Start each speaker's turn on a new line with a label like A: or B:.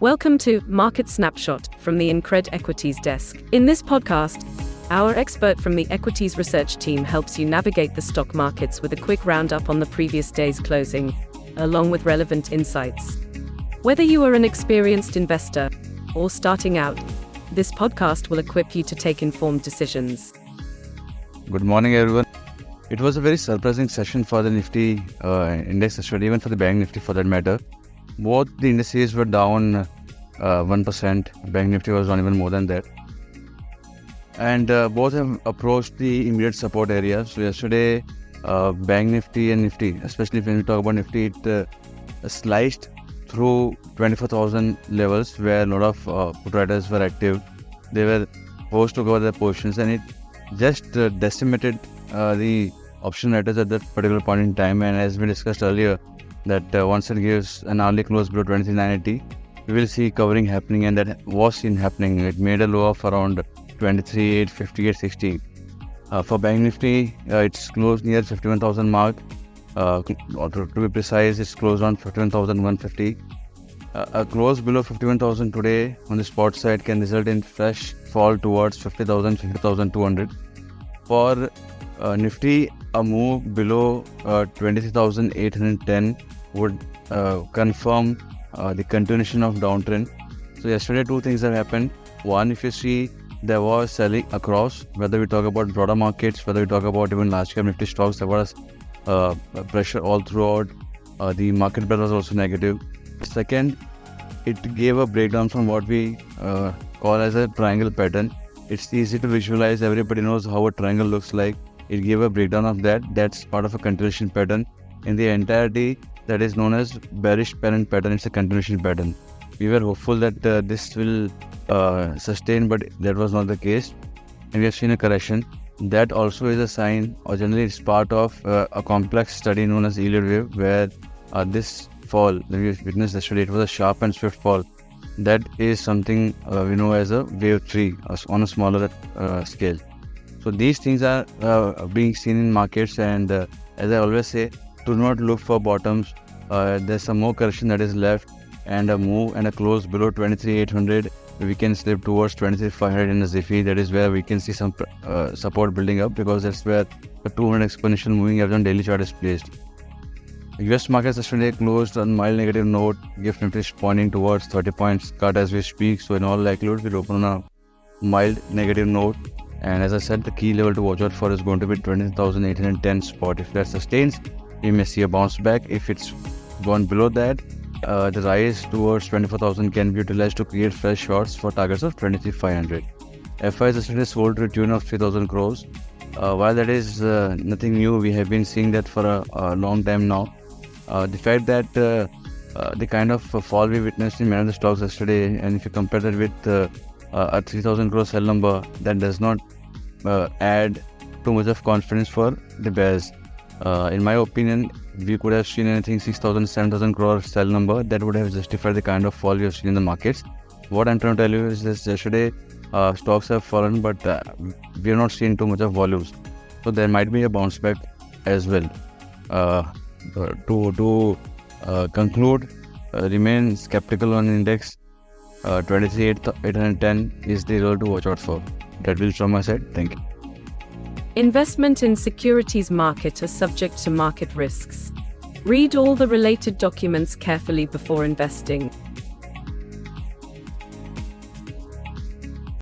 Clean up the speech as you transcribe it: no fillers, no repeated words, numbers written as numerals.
A: Welcome to Market Snapshot from the InCred Equities desk. In this podcast, our expert from the equities research team helps you navigate the stock markets with a quick roundup on the previous day's closing, along with relevant insights. Whether you are an experienced investor or starting out, this podcast will equip you to take informed decisions.
B: Good morning, everyone. It was a very surprising session for the Nifty index, especially even for the Bank Nifty for that matter. Both the indices were down 1%. Bank Nifty was down even more than that. And both have approached the immediate support area. So yesterday, Bank Nifty and Nifty, especially when we talk about Nifty, it sliced through 24,000 levels where a lot of put writers were active. They were forced to cover their positions, and it just decimated the option writers at that particular point in time. And as we discussed earlier, that once it gives an hourly close below 23,980, we will see covering happening, and that was seen happening. It made a low of around 23,850, 860. For Bank Nifty, it's closed near 51,000 mark. To be precise, it's closed on 51,150. A close below 51,000 today on the spot side can result in fresh fall towards 50,000, 50,200. For Nifty, a move below 23,810 would confirm the continuation of downtrend. So yesterday, two things have happened. One, if you see, there was selling across, whether we talk about broader markets, whether we talk about even large cap Nifty stocks, there was pressure all throughout. The market breadth was also negative. Second, it gave a breakdown from what we call as a triangle pattern. It's easy to visualize. Everybody knows how a triangle looks like. It gave a breakdown of that. That's part of a continuation pattern. In the entirety, that is known as bearish parent pattern. It's a continuation pattern. We were hopeful that this will sustain, but that was not the case. And we have seen a correction. That also is a sign, or generally it's part of a complex study known as Elliott wave, where this fall that we witnessed yesterday, it was a sharp and swift fall. That is something we know as a wave 3 on a smaller scale. So these things are being seen in markets, and as I always say, do not look for bottoms. There's some more correction that is left, and a move and a close below 23,800. We can slip towards 23,500 in the Ziffy. That is where we can see some support building up, because that's where the 200 exponential moving average on daily chart is placed. US markets yesterday closed on mild negative note. GIFT Nifty is pointing towards 30 points cut as we speak. So in all likelihood, we'll open on a mild negative note. And as I said, the key level to watch out for is going to be 20,810 spot. If that sustains, we may see a bounce back. If it's gone below that, the rise towards 24,000 can be utilized to create fresh shorts for targets of 23,500. FIs yesterday sold to a tune of 3,000 crores. While that is nothing new, we have been seeing that for a long time now. The fact that the kind of fall we witnessed in many of the stocks yesterday, and if you compare that with a 3,000 crore sell number, that does not add too much of confidence for the bears. In my opinion, we could have seen anything 6,000, 7,000 crore sell number that would have justified the kind of fall we have seen in the markets. What I'm trying to tell you is that yesterday stocks have fallen, but we are not seeing too much of volumes. So there might be a bounce back as well. To conclude, remain skeptical on index. 23,810 is the level to watch out for. That will from my side. Thank you.
A: Investment in securities market are subject to market risks. Read all the related documents carefully before investing.